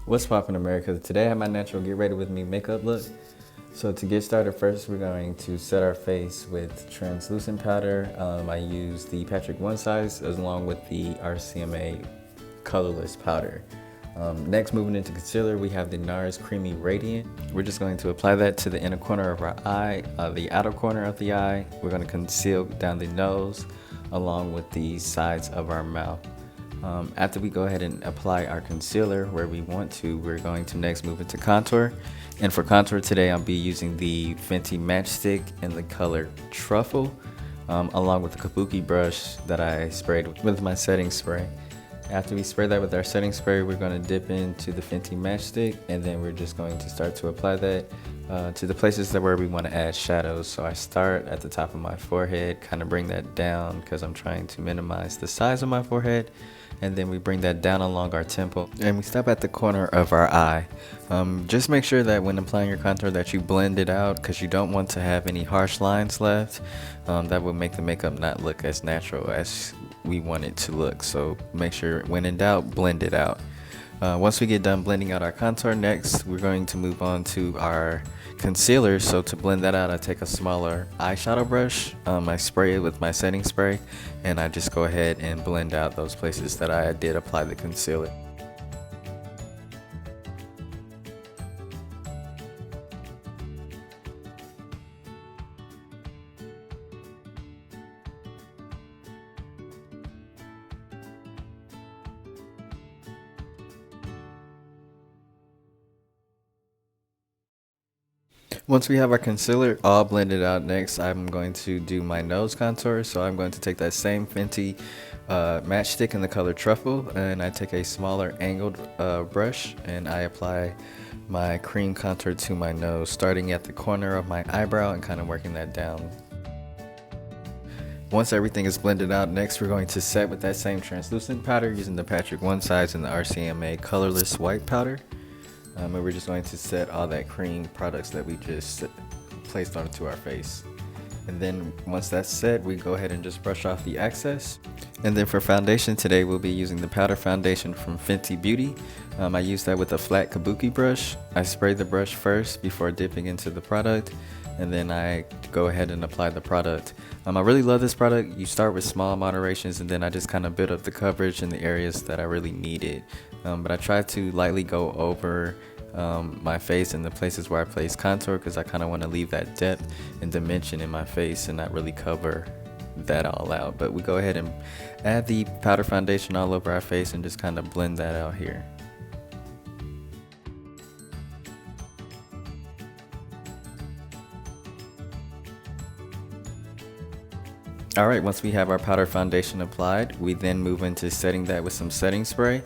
What's poppin', America? Today I have my natural get ready with me makeup look. So to get started, first we're going to set our face with translucent powder. I use the Patrick One Size along with the RCMA colorless powder. Next, moving into concealer, we have the NARS Creamy Radiant. We're just going to apply that to the inner corner of our eye, the outer corner of the eye. We're going to conceal down the nose along with the sides of our mouth. After we go ahead and apply our concealer where we want to, we're going to next move into contour. And for contour today, I'll be using the Fenty Matchstick in the color Truffle, along with the kabuki brush that I sprayed with my setting spray. After we spray that with our setting spray, we're going to dip into the Fenty Matchstick, and then we're just going to start to apply that to the places where we want to add shadows. So I start at the top of my forehead, kind of bring that down because I'm trying to minimize the size of my forehead. And then we bring that down along our temple, and we stop at the corner of our eye. Just make sure that when applying your contour that you blend it out, because you don't want to have any harsh lines left. That will make the makeup not look as natural as we want it to look. So make sure when in doubt, blend it out. Once we get done blending out our contour, next we're going to move on to our concealer. So to blend that out, I take a smaller eyeshadow brush, I spray it with my setting spray, and I just go ahead and blend out those places that I did apply the concealer. Once we have our concealer all blended out, next I'm going to do my nose contour. So I'm going to take that same Fenty matchstick in the color Truffle, and I take a smaller angled brush, and I apply my cream contour to my nose, starting at the corner of my eyebrow and kind of working that down. Once everything is blended out, next we're going to set with that same translucent powder using the Patrick One Size and the RCMA colorless white powder. And we're just going to set all that cream products that we just placed onto our face. And then once that's set, we go ahead and just brush off the excess. And then for foundation today, we'll be using the powder foundation from Fenty Beauty. I use that with a flat kabuki brush. I spray the brush first before dipping into the product, and then I go ahead and apply the product. I really love this product. You start with small moderations, and then I just kind of build up the coverage in the areas that I really need it. But I try to lightly go over my face and the places where I place contour, because I kind of want to leave that depth and dimension in my face and not really cover that all out. But we go ahead and add the powder foundation all over our face and just kind of blend that out here. Alright, once we have our powder foundation applied, we then move into setting that with some setting spray.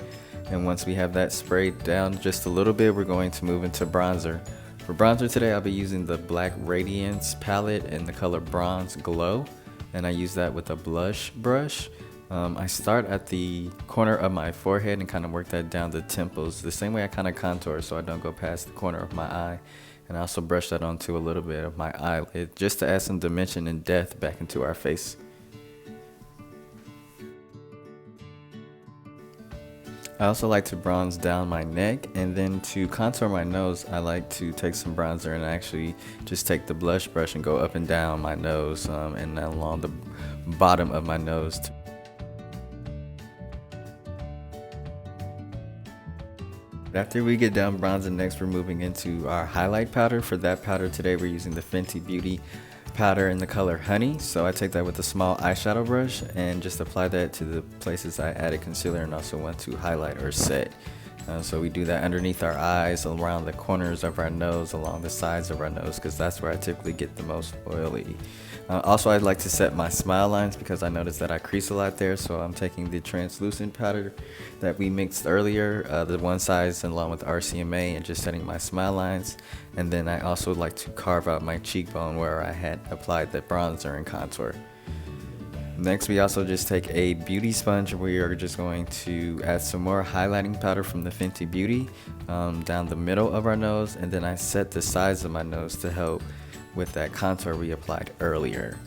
And once we have that sprayed down just a little bit, we're going to move into bronzer. For bronzer today, I'll be using the black Radiance palette in the color Bronze Glow, and I use that with a blush brush. I start at the corner of my forehead and kind of work that down the temples, the same way I kind of contour so I don't go past the corner of my eye. And I also brush that onto a little bit of my eyelid just to add some dimension and depth back into our face. I also like to bronze down my neck, and then to contour my nose, I like to take some bronzer and actually just take the blush brush and go up and down my nose and along the bottom of my nose. After we get done bronzing, next we're moving into our highlight powder. For that powder today, we're using the Fenty Beauty powder in the color Honey. So I take that with a small eyeshadow brush and just apply that to the places I added concealer and also want to highlight or set. So we do that underneath our eyes, around the corners of our nose, along the sides of our nose, because that's where I typically get the most oily. Also, I'd like to set my smile lines because I noticed that I crease a lot there. So I'm taking the translucent powder that we mixed earlier, the One Size along with RCMA, and just setting my smile lines. And then I also like to carve out my cheekbone where I had applied the bronzer and contour. Next, we also just take a beauty sponge. We are just going to add some more highlighting powder from the Fenty Beauty down the middle of our nose, and then I set the sides of my nose to help with that contour we applied earlier.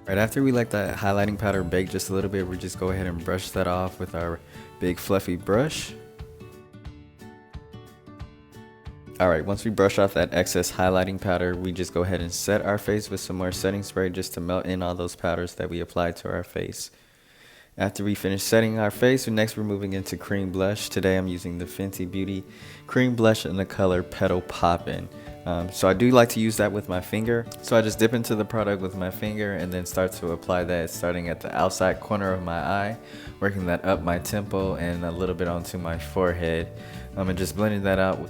Right after we let that highlighting powder bake just a little bit, we just go ahead and brush that off with our big fluffy brush. Alright, once we brush off that excess highlighting powder, we just go ahead and set our face with some more setting spray just to melt in all those powders that we applied to our face. After we finish setting our face, next we're moving into cream blush. Today I'm using the Fenty Beauty cream blush in the color Petal Poppin. So I do like to use that with my finger. So I just dip into the product with my finger and then start to apply that starting at the outside corner of my eye, working that up my temple and a little bit onto my forehead, and just blending that out.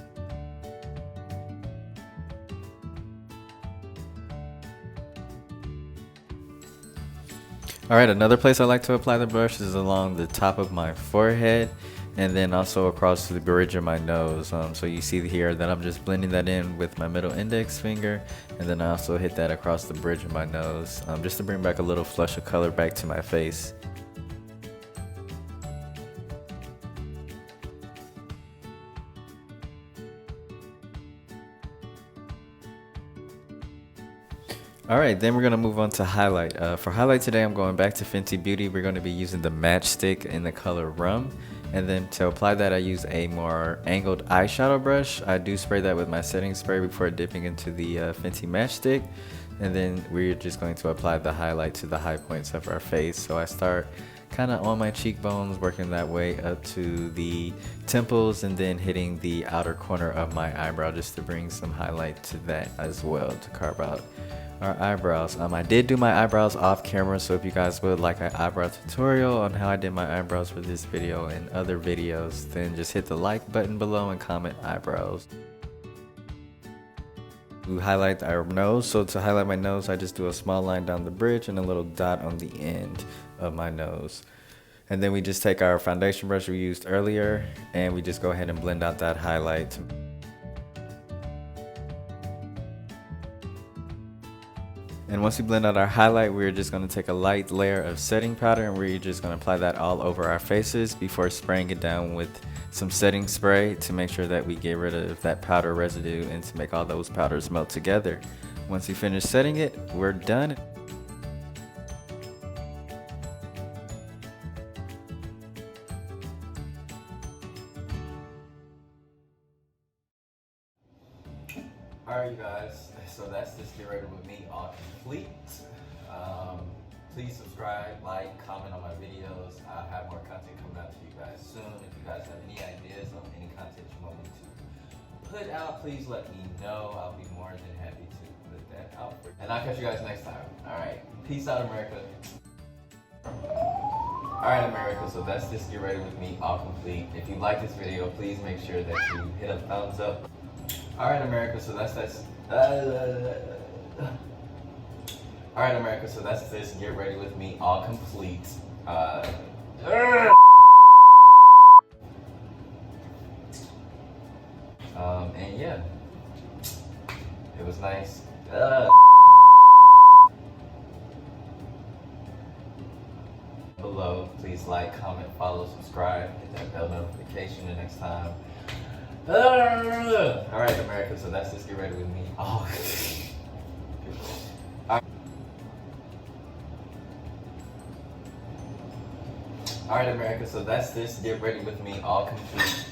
Alright, another place I like to apply the brush is along the top of my forehead and then also across the bridge of my nose. So you see here that I'm just blending that in with my middle index finger, and then I also hit that across the bridge of my nose just to bring back a little flush of color back to my face. Alright, then we're going to move on to highlight. For highlight today, I'm going back to Fenty Beauty. We're going to be using the Matchstick in the color Rum. And then to apply that, I use a more angled eyeshadow brush. I do spray that with my setting spray before dipping into the Fenty Matchstick. And then we're just going to apply the highlight to the high points of our face. So I start kind of on my cheekbones, working that way up to the temples, and then hitting the outer corner of my eyebrow just to bring some highlight to that as well, to carve out our eyebrows. I did do my eyebrows off camera, so if you guys would like an eyebrow tutorial on how I did my eyebrows for this video and other videos, then just hit the like button below and comment eyebrows. We highlight our nose, so to highlight my nose, I just do a small line down the bridge and a little dot on the end of my nose. And then we just take our foundation brush we used earlier and we just go ahead and blend out that highlight. And once we blend out our highlight, we're just going to take a light layer of setting powder and we're just going to apply that all over our faces before spraying it down with some setting spray to make sure that we get rid of that powder residue and to make all those powders melt together. Once we finish setting it, we're done. Alright, you guys, so that's this Get Ready With Me all complete. Please subscribe, like, comment on my videos. I'll have more content coming out to you guys soon. If you guys have any ideas on any content you want me to put out, please let me know. I'll be more than happy to put that out. And I'll catch you guys next time. Alright, peace out, America. Alright, America, so that's this Get Ready With Me all complete. If you like this video, please make sure that you hit a thumbs up. Alright, America, so that's Alright, America, so that's this Get Ready With Me all complete. And yeah, it was nice. Below, please like, comment, follow, subscribe, hit that bell notification the next time. Alright, America, so that's this Get Ready With Me. Oh. Alright, America, so that's this Get Ready With Me all complete.